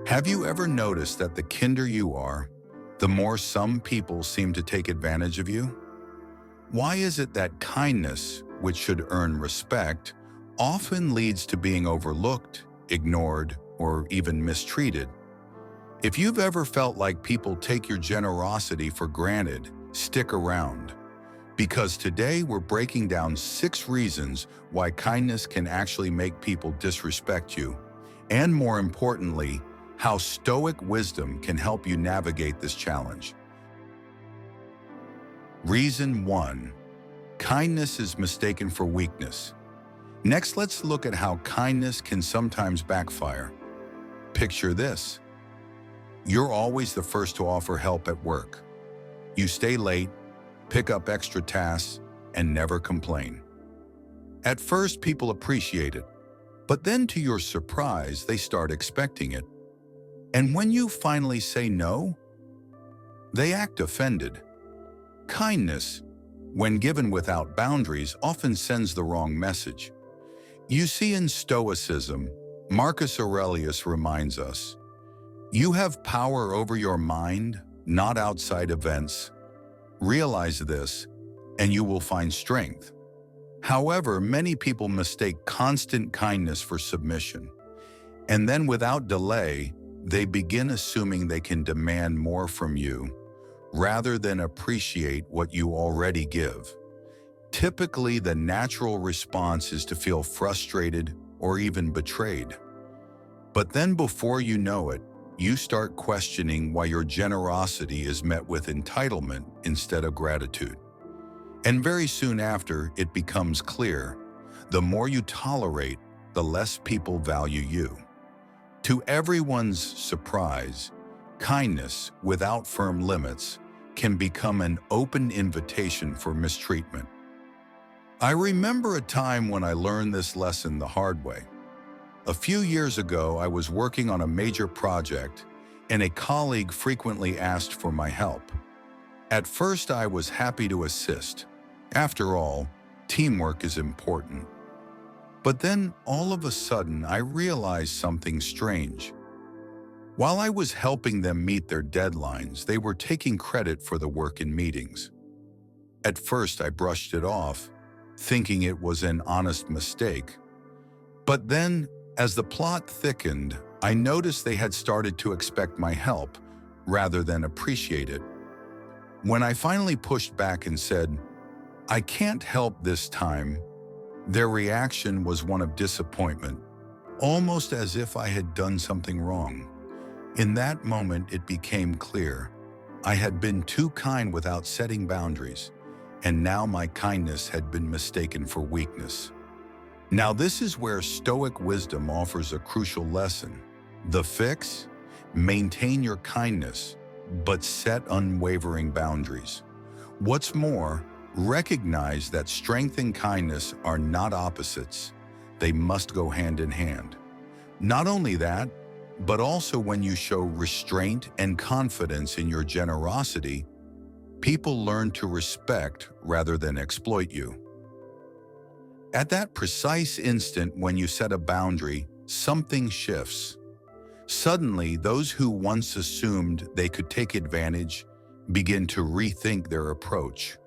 Have you ever noticed that the kinder you are, the more some people seem to take advantage of you? Why is it that kindness, which should earn respect, often leads to being overlooked, ignored, or even mistreated? If you've ever felt like people take your generosity for granted, stick around. Because today we're breaking down 6 reasons why kindness can actually make people disrespect you, and more importantly, how Stoic wisdom can help you navigate this challenge. Reason 1. Kindness is mistaken for weakness. Next, let's look at how kindness can sometimes backfire. Picture this. You're always the first to offer help at work. You stay late, pick up extra tasks, and never complain. At first, people appreciate it, but then to your surprise, they start expecting it. And when you finally say no, they act offended. Kindness, when given without boundaries, often sends the wrong message. You see, in Stoicism, Marcus Aurelius reminds us, "You have power over your mind, not outside events. Realize this, and you will find strength." However, many people mistake constant kindness for submission, and then without delay, they begin assuming they can demand more from you rather than appreciate what you already give. Typically, the natural response is to feel frustrated or even betrayed. But then before you know it, you start questioning why your generosity is met with entitlement instead of gratitude. And very soon after, it becomes clear, the more you tolerate, the less people value you. To everyone's surprise, kindness without firm limits can become an open invitation for mistreatment. I remember a time when I learned this lesson the hard way. A few years ago, I was working on a major project, and a colleague frequently asked for my help. At first, I was happy to assist. After all, teamwork is important. But then, all of a sudden, I realized something strange. While I was helping them meet their deadlines, they were taking credit for the work in meetings. At first, I brushed it off, thinking it was an honest mistake. But then, as the plot thickened, I noticed they had started to expect my help rather than appreciate it. When I finally pushed back and said, "I can't help this time," their reaction was one of disappointment, almost as if I had done something wrong. In that moment, it became clear. I had been too kind without setting boundaries, and now my kindness had been mistaken for weakness. Now, this is where Stoic wisdom offers a crucial lesson. The fix? Maintain your kindness, but set unwavering boundaries. What's more, recognize that strength and kindness are not opposites. They must go hand in hand. Not only that, but also when you show restraint and confidence in your generosity, people learn to respect rather than exploit you. At that precise instant when you set a boundary, something shifts. Suddenly, those who once assumed they could take advantage begin to rethink their approach.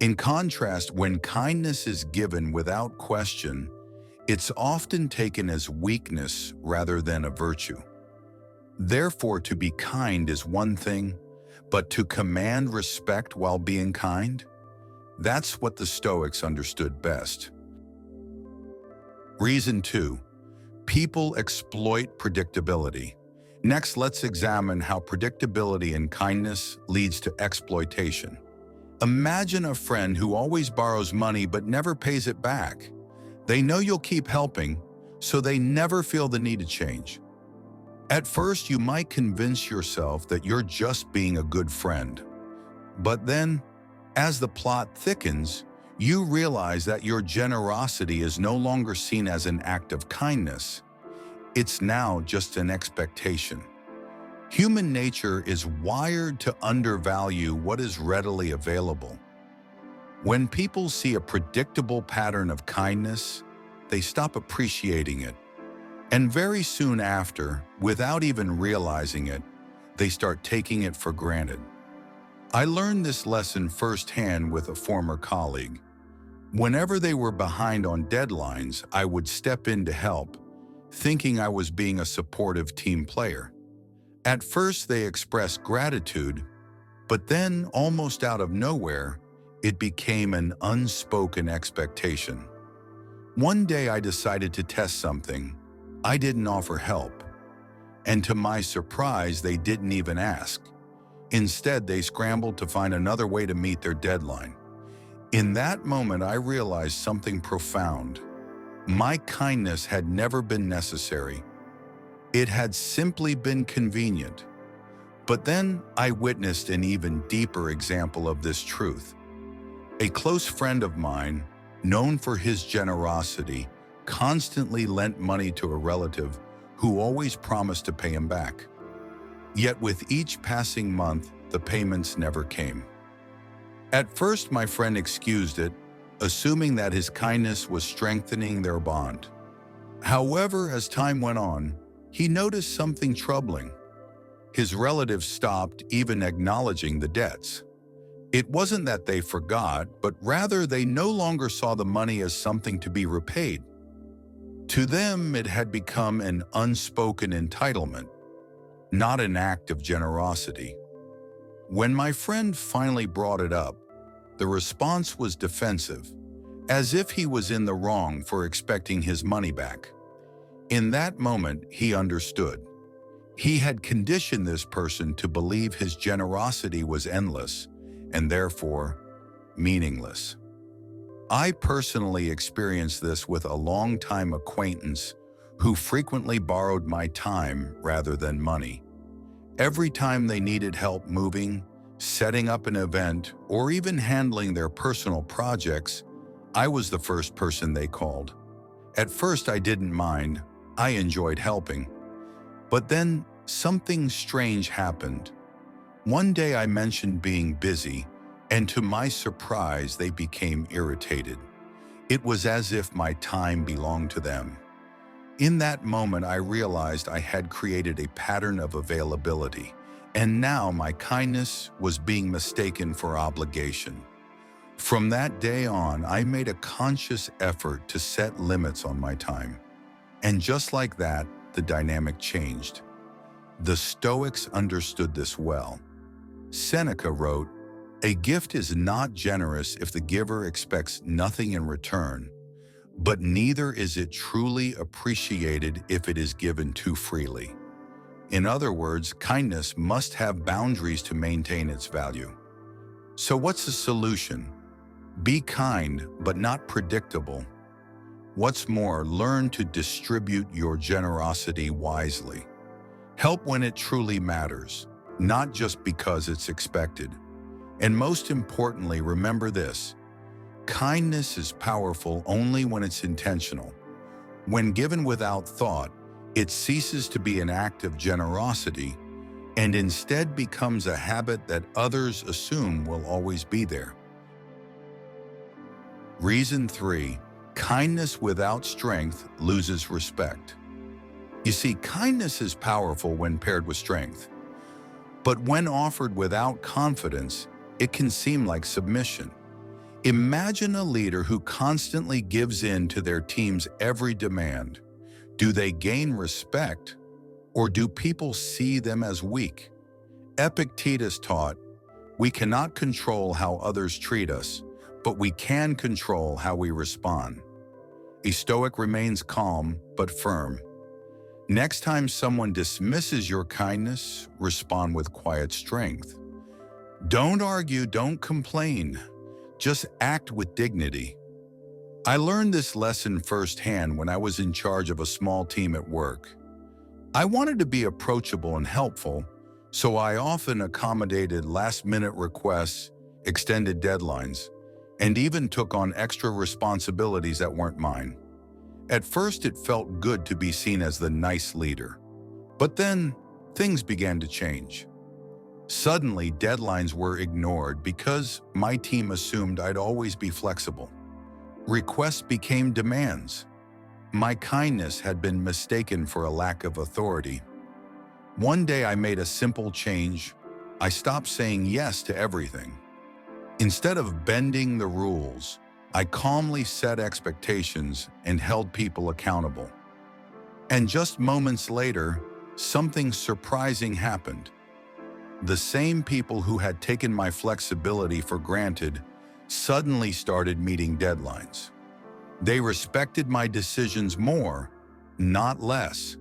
In contrast, when kindness is given without question, it's often taken as weakness rather than a virtue. Therefore, to be kind is one thing, but to command respect while being kind? That's what the Stoics understood best. Reason 2. People exploit predictability. Next, let's examine how predictability in kindness leads to exploitation. Imagine a friend who always borrows money but never pays it back. They know you'll keep helping, so they never feel the need to change. At first, you might convince yourself that you're just being a good friend. But then, as the plot thickens, you realize that your generosity is no longer seen as an act of kindness. It's now just an expectation. Human nature is wired to undervalue what is readily available. When people see a predictable pattern of kindness, they stop appreciating it. And very soon after, without even realizing it, they start taking it for granted. I learned this lesson firsthand with a former colleague. Whenever they were behind on deadlines, I would step in to help, thinking I was being a supportive team player. At first, they expressed gratitude, but then, almost out of nowhere, it became an unspoken expectation. One day I decided to test something. I didn't offer help. And to my surprise, they didn't even ask. Instead, they scrambled to find another way to meet their deadline. In that moment, I realized something profound. My kindness had never been necessary. It had simply been convenient. But then I witnessed an even deeper example of this truth. A close friend of mine, known for his generosity, constantly lent money to a relative who always promised to pay him back. Yet with each passing month, the payments never came. At first, my friend excused it, assuming that his kindness was strengthening their bond. However, as time went on, he noticed something troubling. His relatives stopped even acknowledging the debts. It wasn't that they forgot, but rather they no longer saw the money as something to be repaid. To them, it had become an unspoken entitlement, not an act of generosity. When my friend finally brought it up, the response was defensive, as if he was in the wrong for expecting his money back. In that moment, he understood. He had conditioned this person to believe his generosity was endless and therefore meaningless. I personally experienced this with a longtime acquaintance who frequently borrowed my time rather than money. Every time they needed help moving, setting up an event, or even handling their personal projects, I was the first person they called. At first, I didn't mind. I enjoyed helping. But then something strange happened. One day I mentioned being busy, and to my surprise, they became irritated. It was as if my time belonged to them. In that moment, I realized I had created a pattern of availability, and now my kindness was being mistaken for obligation. From that day on, I made a conscious effort to set limits on my time. And just like that, the dynamic changed. The Stoics understood this well. Seneca wrote, "A gift is not generous if the giver expects nothing in return, but neither is it truly appreciated if it is given too freely." In other words, kindness must have boundaries to maintain its value. So what's the solution? Be kind, but not predictable. What's more, learn to distribute your generosity wisely. Help when it truly matters, not just because it's expected. And most importantly, remember this: kindness is powerful only when it's intentional. When given without thought, it ceases to be an act of generosity and instead becomes a habit that others assume will always be there. Reason 3. Kindness without strength loses respect. You see, kindness is powerful when paired with strength. But when offered without confidence, it can seem like submission. Imagine a leader who constantly gives in to their team's every demand. Do they gain respect, or do people see them as weak? Epictetus taught, "We cannot control how others treat us, but we can control how we respond." A Stoic remains calm but firm. Next time someone dismisses your kindness, respond with quiet strength. Don't argue, don't complain. Just act with dignity. I learned this lesson firsthand when I was in charge of a small team at work. I wanted to be approachable and helpful, so I often accommodated last-minute requests, extended deadlines, and even took on extra responsibilities that weren't mine. At first, it felt good to be seen as the nice leader. But then, things began to change. Suddenly, deadlines were ignored because my team assumed I'd always be flexible. Requests became demands. My kindness had been mistaken for a lack of authority. One day I made a simple change. I stopped saying yes to everything. Instead of bending the rules, I calmly set expectations and held people accountable. And just moments later, something surprising happened. The same people who had taken my flexibility for granted suddenly started meeting deadlines. They respected my decisions more, not less.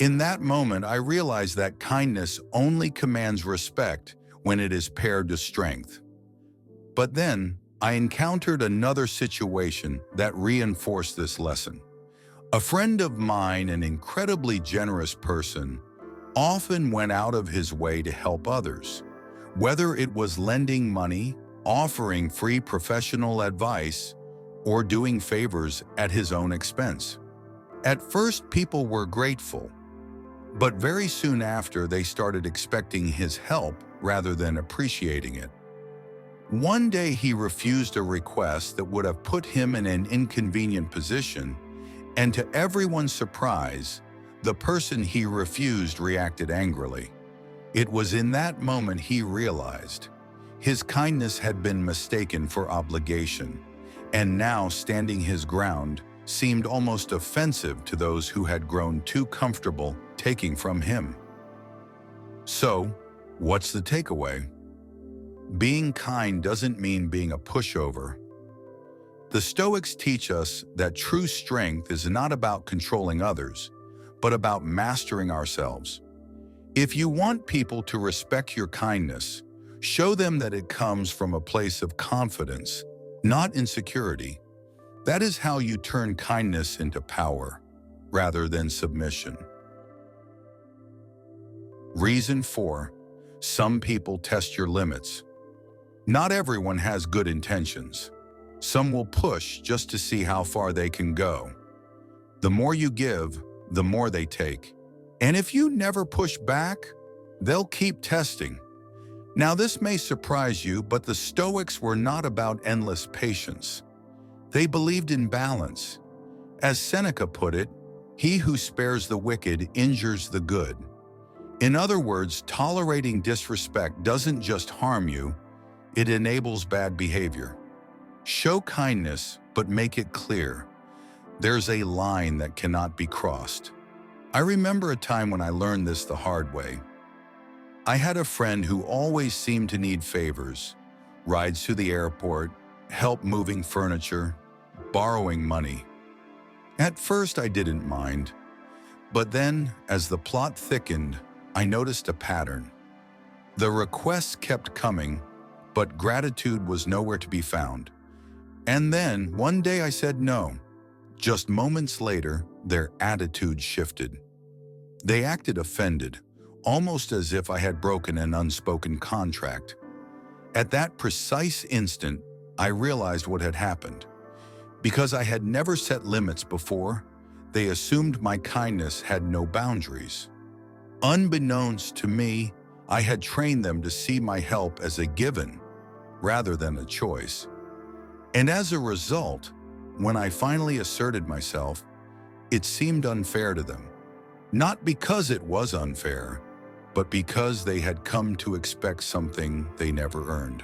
In that moment, I realized that kindness only commands respect when it is paired to strength. But then, I encountered another situation that reinforced this lesson. A friend of mine, an incredibly generous person, often went out of his way to help others, whether it was lending money, offering free professional advice, or doing favors at his own expense. At first, people were grateful, but very soon after, they started expecting his help rather than appreciating it. One day, he refused a request that would have put him in an inconvenient position, and to everyone's surprise, the person he refused reacted angrily. It was in that moment he realized his kindness had been mistaken for obligation, and now standing his ground seemed almost offensive to those who had grown too comfortable taking from him. So, what's the takeaway? Being kind doesn't mean being a pushover. The Stoics teach us that true strength is not about controlling others, but about mastering ourselves. If you want people to respect your kindness, show them that it comes from a place of confidence, not insecurity. That is how you turn kindness into power, rather than submission. Reason 4. Some people test your limits. Not everyone has good intentions. Some will push just to see how far they can go. The more you give, the more they take. And if you never push back, they'll keep testing. Now, this may surprise you, but the Stoics were not about endless patience. They believed in balance. As Seneca put it, he who spares the wicked injures the good. In other words, tolerating disrespect doesn't just harm you, it enables bad behavior. Show kindness, but make it clear. There's a line that cannot be crossed. I remember a time when I learned this the hard way. I had a friend who always seemed to need favors, rides to the airport, help moving furniture, borrowing money. At first, I didn't mind. But then, as the plot thickened, I noticed a pattern. The requests kept coming, but gratitude was nowhere to be found. And then, one day I said no. Just moments later, their attitude shifted. They acted offended, almost as if I had broken an unspoken contract. At that precise instant, I realized what had happened. Because I had never set limits before, they assumed my kindness had no boundaries. Unbeknownst to me, I had trained them to see my help as a given, rather than a choice. And as a result, when I finally asserted myself, it seemed unfair to them. Not because it was unfair, but because they had come to expect something they never earned.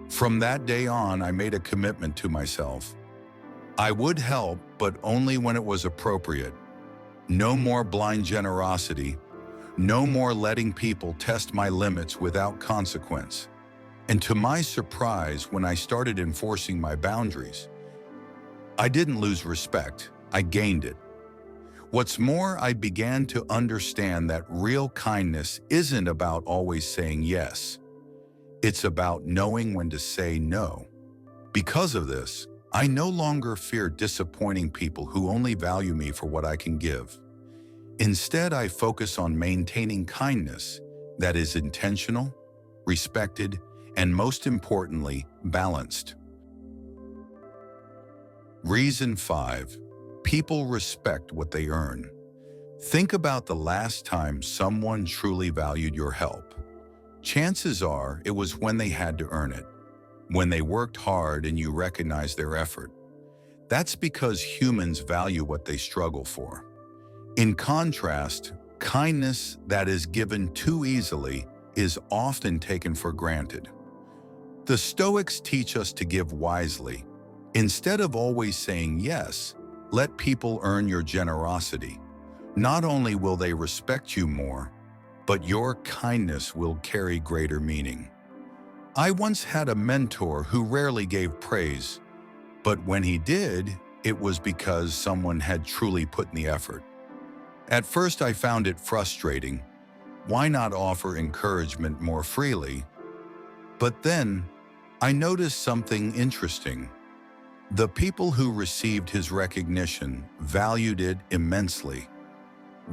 From that day on, I made a commitment to myself. I would help, but only when it was appropriate. No more blind generosity. No more letting people test my limits without consequence. And to my surprise, when I started enforcing my boundaries, I didn't lose respect, I gained it. What's more, I began to understand that real kindness isn't about always saying yes. It's about knowing when to say no. Because of this, I no longer fear disappointing people who only value me for what I can give. Instead, I focus on maintaining kindness that is intentional, respected, and most importantly, balanced. Reason 5. People respect what they earn. Think about the last time someone truly valued your help. Chances are it was when they had to earn it, when they worked hard and you recognized their effort. That's because humans value what they struggle for. In contrast, kindness that is given too easily is often taken for granted. The Stoics teach us to give wisely. Instead of always saying yes, let people earn your generosity. Not only will they respect you more, but your kindness will carry greater meaning. I once had a mentor who rarely gave praise, but when he did, it was because someone had truly put in the effort. At first, I found it frustrating. Why not offer encouragement more freely? But then, I noticed something interesting. The people who received his recognition valued it immensely.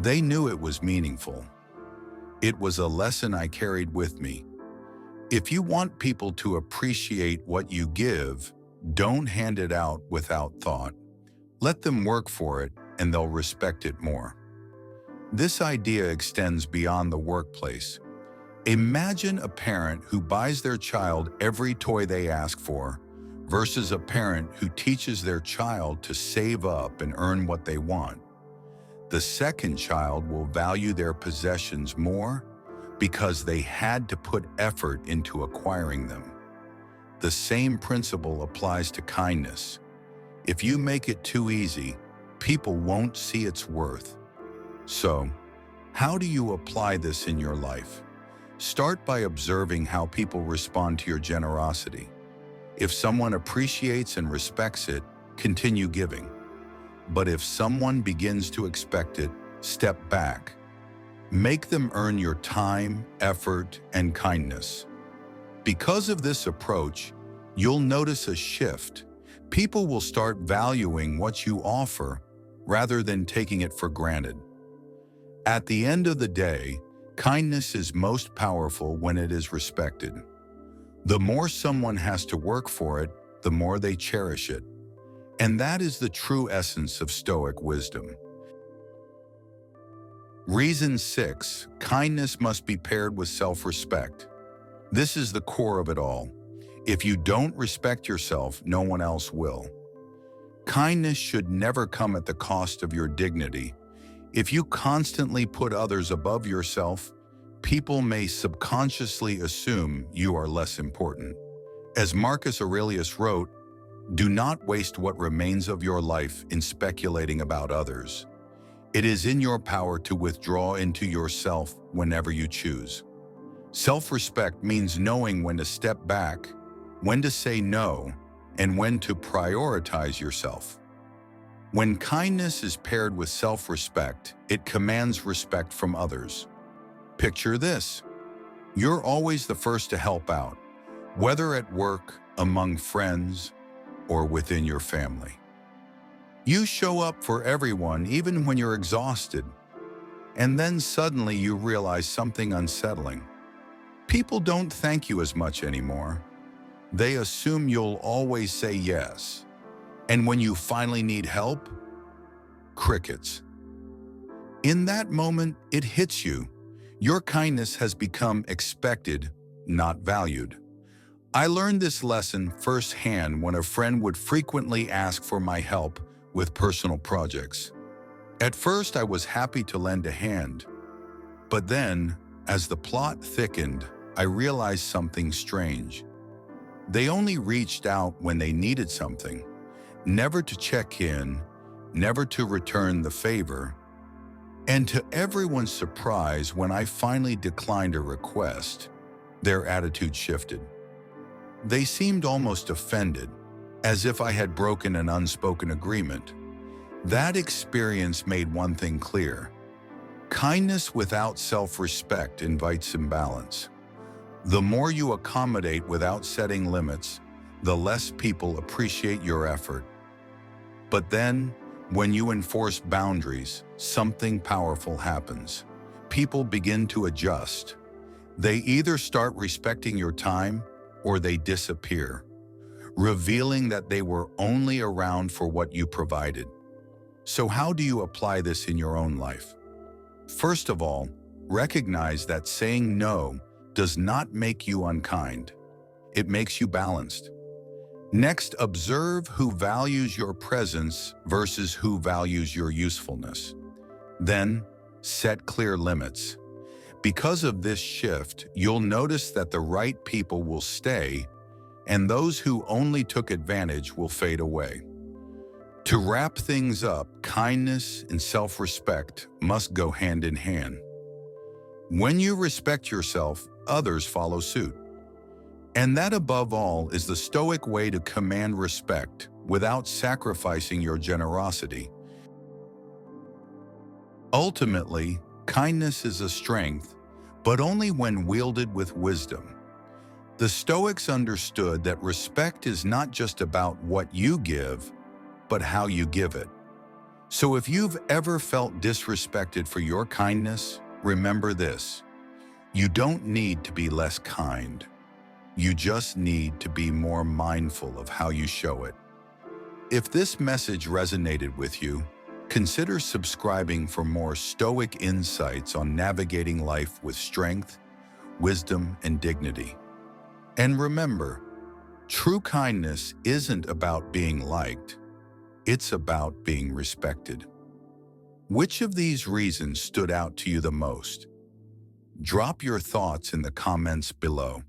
They knew it was meaningful. It was a lesson I carried with me. If you want people to appreciate what you give, don't hand it out without thought. Let them work for it, and they'll respect it more. This idea extends beyond the workplace. Imagine a parent who buys their child every toy they ask for versus a parent who teaches their child to save up and earn what they want. The second child will value their possessions more because they had to put effort into acquiring them. The same principle applies to kindness. If you make it too easy, people won't see its worth. So, how do you apply this in your life? Start by observing how people respond to your generosity. If someone appreciates and respects it, continue giving. But if someone begins to expect it, step back. Make them earn your time, effort, and kindness. Because of this approach, you'll notice a shift. People will start valuing what you offer rather than taking it for granted. At the end of the day, kindness is most powerful when it is respected. The more someone has to work for it, the more they cherish it. And that is the true essence of Stoic wisdom. Reason 6, kindness must be paired with self-respect. This is the core of it all. If you don't respect yourself, no one else will. Kindness should never come at the cost of your dignity. If you constantly put others above yourself, people may subconsciously assume you are less important. As Marcus Aurelius wrote, "Do not waste what remains of your life in speculating about others. It is in your power to withdraw into yourself whenever you choose." Self-respect means knowing when to step back, when to say no, and when to prioritize yourself. When kindness is paired with self-respect, it commands respect from others. Picture this. You're always the first to help out, whether at work, among friends, or within your family. You show up for everyone even when you're exhausted, and then suddenly you realize something unsettling. People don't thank you as much anymore. They assume you'll always say yes. And when you finally need help, crickets. In that moment, it hits you. Your kindness has become expected, not valued. I learned this lesson firsthand when a friend would frequently ask for my help with personal projects. At first, I was happy to lend a hand. But then, as the plot thickened, I realized something strange. They only reached out when they needed something, never to check in, never to return the favor. And to everyone's surprise, when I finally declined a request, their attitude shifted. They seemed almost offended, as if I had broken an unspoken agreement. That experience made one thing clear. Kindness without self-respect invites imbalance. The more you accommodate without setting limits, the less people appreciate your effort. But then, when you enforce boundaries, something powerful happens. People begin to adjust. They either start respecting your time or they disappear, revealing that they were only around for what you provided. So how do you apply this in your own life? First of all, recognize that saying no does not make you unkind. It makes you balanced. Next, observe who values your presence versus who values your usefulness. Then, set clear limits. Because of this shift, you'll notice that the right people will stay, and those who only took advantage will fade away. To wrap things up, kindness and self-respect must go hand in hand. When you respect yourself, others follow suit. And that, above all, is the Stoic way to command respect without sacrificing your generosity. Ultimately, kindness is a strength, but only when wielded with wisdom. The Stoics understood that respect is not just about what you give, but how you give it. So if you've ever felt disrespected for your kindness, remember this: you don't need to be less kind. You just need to be more mindful of how you show it. If this message resonated with you, consider subscribing for more Stoic insights on navigating life with strength, wisdom, and dignity. And remember, true kindness isn't about being liked, it's about being respected. Which of these reasons stood out to you the most? Drop your thoughts in the comments below.